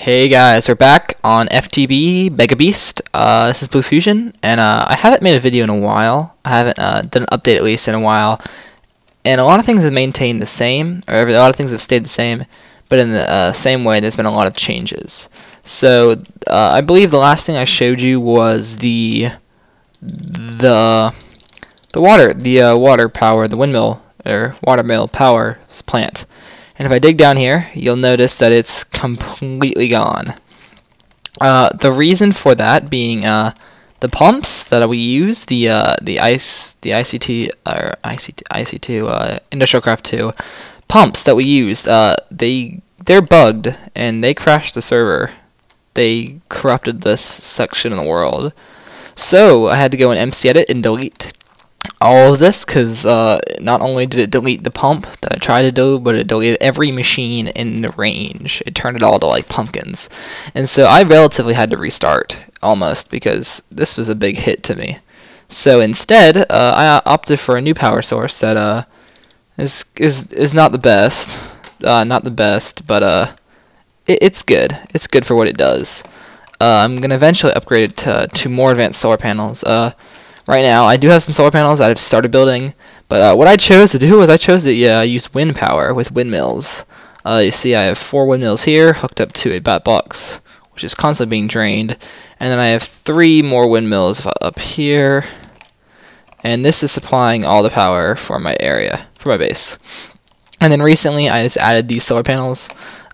Hey guys, we're back on FTB Mega Beast. This is Blue Fusion, and I haven't made a video in a while. I haven't done an update at least in a while, and a lot of things have maintained the same, or a lot of things have stayed the same, but in the same way, there's been a lot of changes. So I believe the last thing I showed you was the water power, the windmill or watermill power plant. And if I dig down here, you'll notice that it's completely gone. The reason for that being the pumps that we use, the IC2 Industrial Craft 2 pumps that we used, they're bugged and they crashed the server. They corrupted this section of the world. So I had to go in MC Edit and delete all of this, because not only did it delete the pump that I tried to do, but it deleted every machine in the range. It turned it all to like pumpkins, and so I relatively had to restart almost, because this was a big hit to me. So instead, I opted for a new power source that is not the best, but it's good. It's good for what it does. I'm gonna eventually upgrade it to more advanced solar panels. Right now, I do have some solar panels that I've started building, but what I chose to do was I chose to use wind power with windmills. You see I have 4 windmills here hooked up to a bat box, which is constantly being drained, and then I have 3 more windmills up here, and this is supplying all the power for my area, for my base. And then recently I just added these solar panels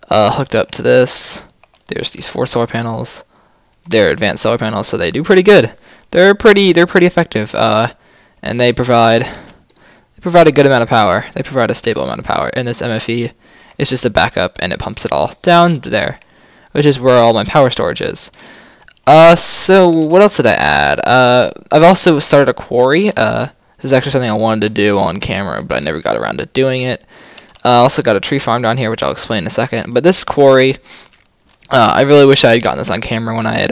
hooked up to this. There's these 4 solar panels. They're advanced solar panels, so they do pretty good. They're pretty effective, and they provide a good amount of power. They provide a stable amount of power, and this MFE is just a backup, and it pumps it all down there, which is where all my power storage is. So what else did I add? I've also started a quarry. This is actually something I wanted to do on camera, but I never got around to doing it. I also got a tree farm down here, which I'll explain in a second. But this quarry, I really wish I had gotten this on camera when I had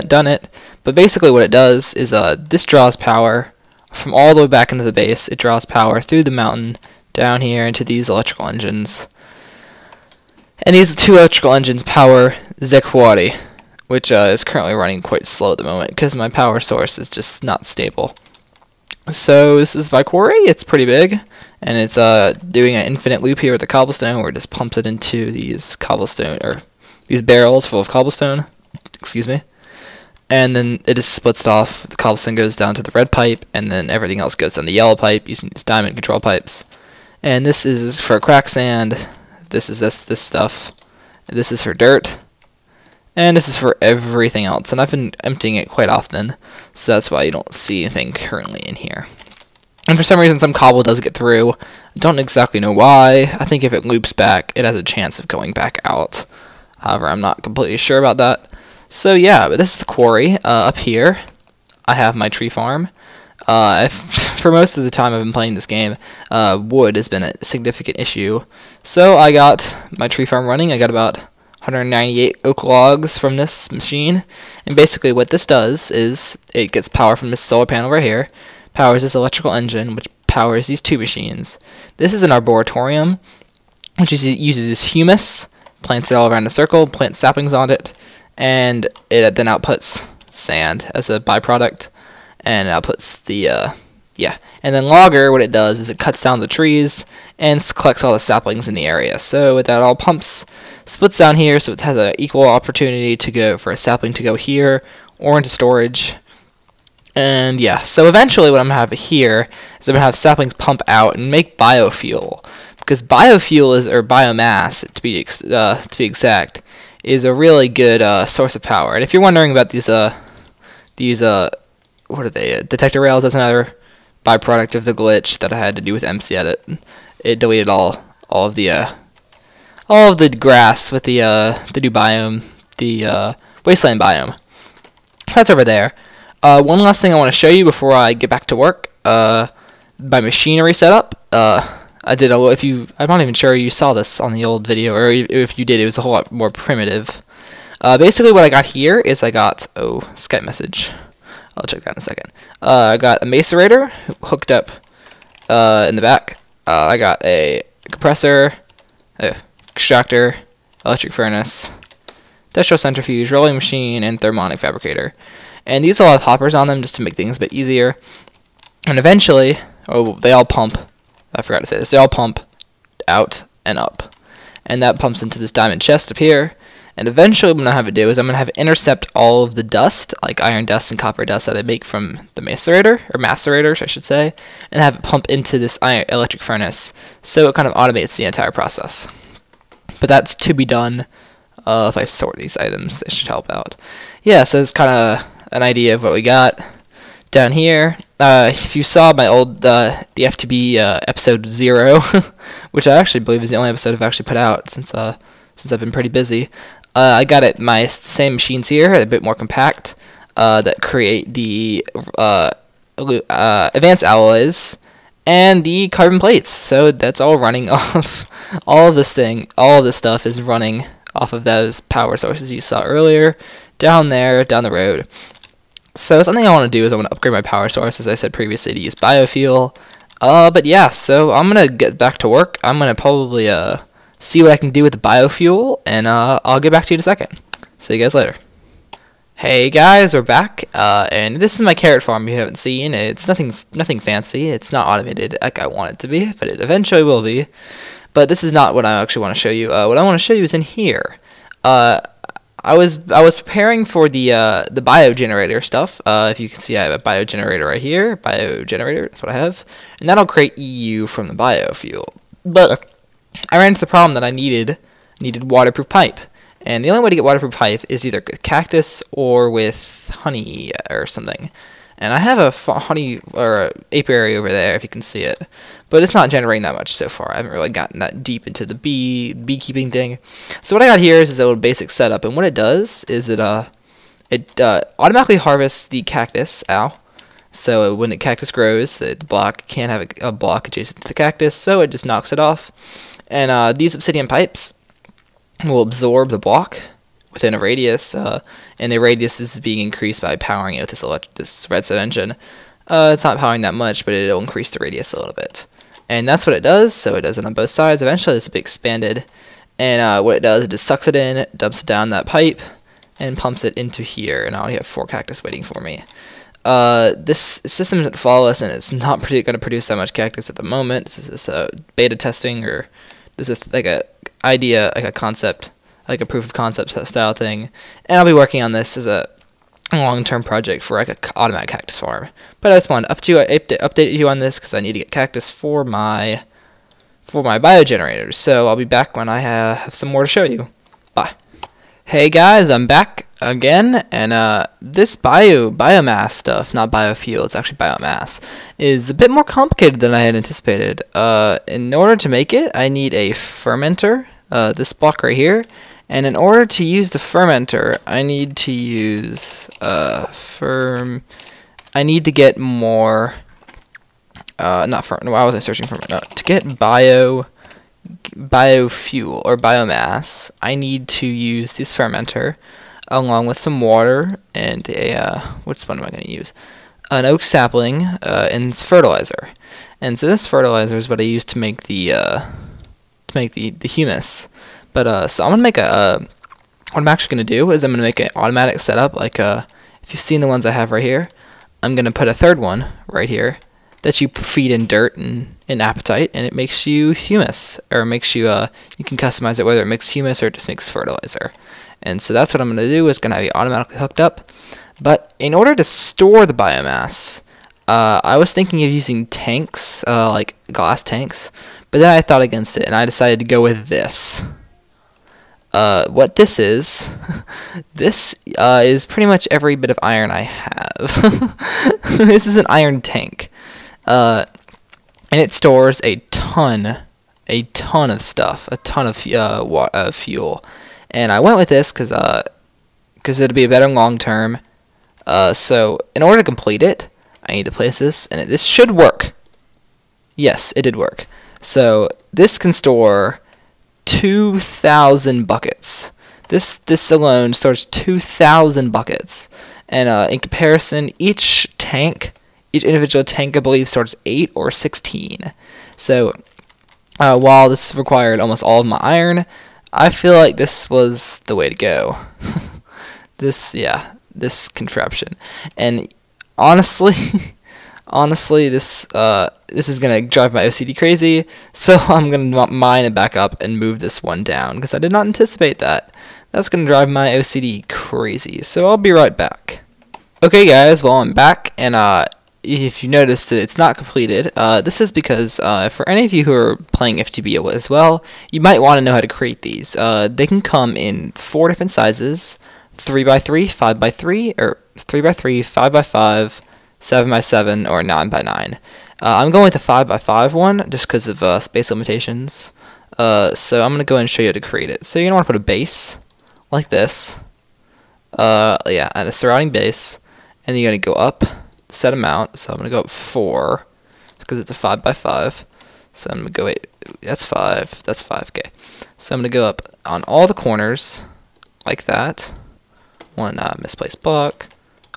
done it. But basically what it does is this draws power from all the way back into the base. It draws power through the mountain down here into these electrical engines. And these 2 electrical engines power the Quarry, which is currently running quite slow at the moment because my power source is just not stable. So this is my quarry. It's pretty big, and it's doing an infinite loop here with the cobblestone, where it just pumps it into these these barrels full of cobblestone. Excuse me. And then it just splits off. The cobblestone goes down to the red pipe, and then everything else goes down the yellow pipe using these diamond control pipes. And this is for crack sand. This is this stuff. This is for dirt. And this is for everything else. And I've been emptying it quite often, so that's why you don't see anything currently in here. And for some reason, some cobble does get through. I don't exactly know why. I think if it loops back, it has a chance of going back out. However, I'm not completely sure about that. So yeah, but this is the quarry. Up here, I have my tree farm. For most of the time I've been playing this game, wood has been a significant issue. So I got my tree farm running. I got about 198 oak logs from this machine. And basically what this does is it gets power from this solar panel right here, powers this electrical engine, which powers these 2 machines. This is an arboretum, which uses this humus, plants it all around a circle, plants saplings on it, and it then outputs sand as a byproduct, and outputs the and then logger, what it does is it cuts down the trees and collects all the saplings in the area. So that all pumps, splits down here, so it has an equal opportunity to go for a sapling to go here or into storage. And yeah, so eventually what I'm gonna have here is I'm gonna have saplings pump out and make biofuel, because biofuel is, or biomass to be exact, is a really good source of power. And if you're wondering about these what are they? Detector rails. That's another byproduct of the glitch that I had to do with MC Edit. It deleted all of the grass with the new biome, the wasteland biome. That's over there. One last thing I want to show you before I get back to work. My machinery setup. I did I'm not even sure you saw this on the old video, or if you did, it was a whole lot more primitive. Basically what I got here is I got, Skype message. I'll check that in a second. I got a macerator hooked up in the back. I got a compressor, extractor, electric furnace, industrial centrifuge, rolling machine, and thermonic fabricator. And these all have hoppers on them just to make things a bit easier. And eventually, they all pump. I forgot to say this. They all pump out and up. And that pumps into this diamond chest up here. And eventually what I'm going to have it do is I'm going to have it intercept all of the dust, like iron dust and copper dust that I make from the macerators, I should say, and have it pump into this electric furnace, so it kind of automates the entire process. But that's to be done. If I sort these items, this should help out. Yeah, so it's kind of an idea of what we got down here. If you saw my old the FTB episode 0, which I actually believe is the only episode I've actually put out since I've been pretty busy. I got it my same machines here, a bit more compact, that create the advanced alloys and the carbon plates. So that's all running off all of this stuff is running off of those power sources you saw earlier down there, down the road. So something I want to do is I want to upgrade my power source, as I said previously, to use BioFuel. But yeah, so I'm gonna get back to work. I'm gonna probably see what I can do with the BioFuel, and I'll get back to you in a second. See you guys later. Hey guys, we're back, and this is my carrot farm you haven't seen. It's nothing fancy. It's not automated like I want it to be, but it eventually will be. But this is not what I actually want to show you. What I want to show you is in here. I was preparing for the biogenerator stuff. If you can see, I have a biogenerator right here. Biogenerator, that's what I have, and that'll create EU from the biofuel. But I ran into the problem that I needed waterproof pipe, and the only way to get waterproof pipe is either with cactus or with honey or something. And I have a honey or a apiary over there, if you can see it, but it's not generating that much so far. I haven't really gotten that deep into the beekeeping thing. So what I got here is a little basic setup, and what it does is it automatically harvests the cactus. So when the cactus grows, the block can't have a block adjacent to the cactus, so it just knocks it off. And these obsidian pipes will absorb the block within a radius, and the radius is being increased by powering it with this redstone engine. It's not powering that much, but it'll increase the radius a little bit. And that's what it does, so it does it on both sides. Eventually this will be expanded, and what it does, it just sucks it in, dumps it down that pipe, and pumps it into here, and I already have 4 cactus waiting for me. This system doesn't follow us, and it's not going to produce that much cactus at the moment. This is beta testing, or this is like a idea, like a concept, like a proof of concept style thing. And I'll be working on this as a long-term project for like an automatic cactus farm. But I just wanted to update you on this because I need to get cactus for my biogenerators. So I'll be back when I have some more to show you. Bye. Hey guys, I'm back again, and this biomass stuff, not biofuel, it's actually biomass, is a bit more complicated than I had anticipated. In order to make it, I need a fermenter, this block right here, and in order to use the fermenter, I need to use I need to get more, not ferment, why was I searching for it? No, to get biofuel or biomass, I need to use this fermenter along with some water and a which one am I going to use? An oak sapling and fertilizer. And so this fertilizer is what I use to make the humus. But so I'm gonna make what I'm actually gonna do is I'm gonna make an automatic setup. Like if you've seen the ones I have right here, I'm gonna put a third one right here that you feed in dirt and apatite, and it makes you humus, or makes you you can customize it whether it makes humus or it just makes fertilizer. And so that's what I'm gonna do. Is gonna have it automatically hooked up. But in order to store the biomass, I was thinking of using tanks, like glass tanks, but then I thought against it, and I decided to go with this. What this is, this is pretty much every bit of iron I have. This is an iron tank, and it stores a ton of stuff, a ton of fuel. And I went with this because it'll be better long term. So in order to complete it, I need to place this, and this should work. Yes, it did work. So this can store 2,000 buckets. This alone stores 2,000 buckets, and in comparison, each individual tank, I believe, stores 8 or 16. So while this required almost all of my iron, I feel like this was the way to go. This contraption. And honestly, this is gonna drive my OCD crazy. So I'm gonna mine it back up and move this one down because I did not anticipate that. That's gonna drive my OCD crazy. So I'll be right back. Okay, guys. Well, I'm back, and if you notice that it's not completed, this is because for any of you who are playing FTB as well, you might want to know how to create these. They can come in 4 different sizes: 3x3, 5x3, or 3x3, 5x5, 7x7, or 9x9. I'm going with the 5x5 one just because of space limitations. So I'm going to go ahead and show you how to create it. So you're going to want to put a base like this. And a surrounding base. And then you're going to go up set amount. So I'm going to go up 4 because it's a 5x5. So I'm going to go 8. That's 5. That's 5. Okay. So I'm going to go up on all the corners like that. One misplaced block.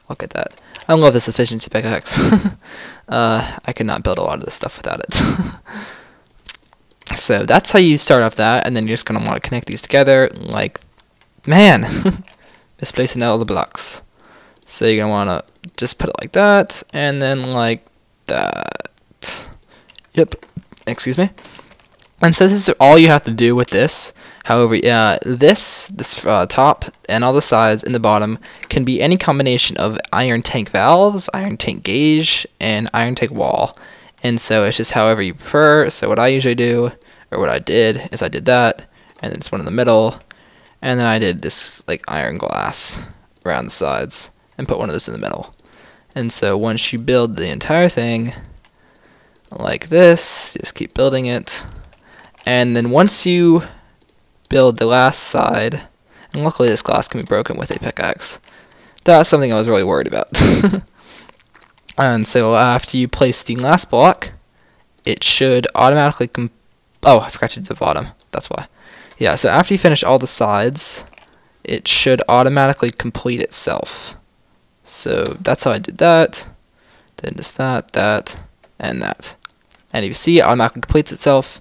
Look at that. I don't love this efficiency pickaxe. I could not build a lot of this stuff without it. So that's how you start off that, and then you're just going to want to connect these together like, man, misplacing all the blocks. So you're going to want to just put it like that, and then like that. Yep. Excuse me. And so this is all you have to do with this. However, this top and all the sides and the bottom can be any combination of iron tank valves, iron tank gauge, and iron tank wall. And so it's just however you prefer. So what I usually do, or what I did, is I did that, and then this one in the middle, and then I did this like iron glass around the sides, and put one of those in the middle. And so once you build the entire thing like this, just keep building it. And then once you build the last side, and luckily this glass can be broken with a pickaxe. That's something I was really worried about. And so after you place the last block, it should automatically oh, I forgot to do the bottom. That's why. Yeah, so after you finish all the sides, it should automatically complete itself. So that's how I did that. Then just that, and that. And you see it automatically completes itself.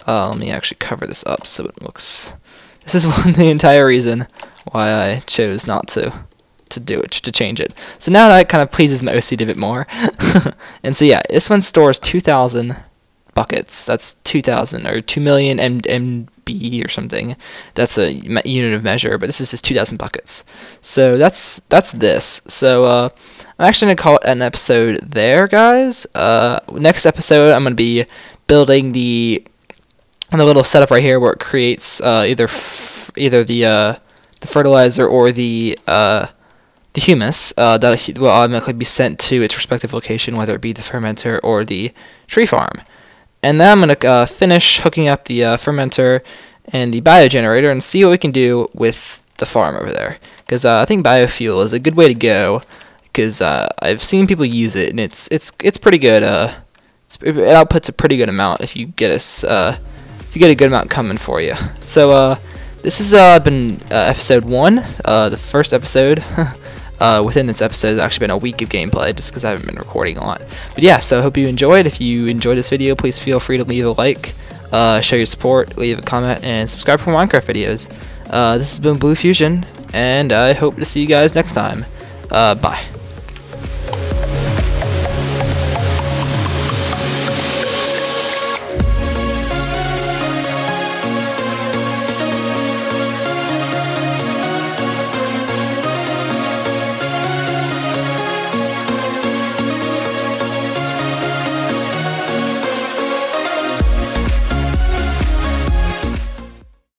Let me actually cover this up so it looks... This is the entire reason why I chose not to do it, to change it. So now that kind of pleases my OCD a bit more. And so yeah, this one stores 2,000 buckets. That's 2,000 or 2 million MB or something. That's a unit of measure, but this is just 2,000 buckets. So that's this. So I'm actually going to call it an episode there, guys. Next episode, I'm going to be building the little setup right here where it creates either the fertilizer or the humus that will automatically be sent to its respective location, whether it be the fermenter or the tree farm. And then I'm going to finish hooking up the fermenter and the biogenerator and see what we can do with the farm over there. Because I think biofuel is a good way to go, because I've seen people use it, and it's pretty good. It outputs a pretty good amount if you get a good amount coming for you. So this has been episode 1, the first episode. Within this episode has actually been a week of gameplay just because I haven't been recording a lot. But yeah, so I hope you enjoyed. If you enjoyed this video, please feel free to leave a like, show your support, leave a comment, and subscribe for Minecraft videos. This has been Blue Fusion, and I hope to see you guys next time. Bye.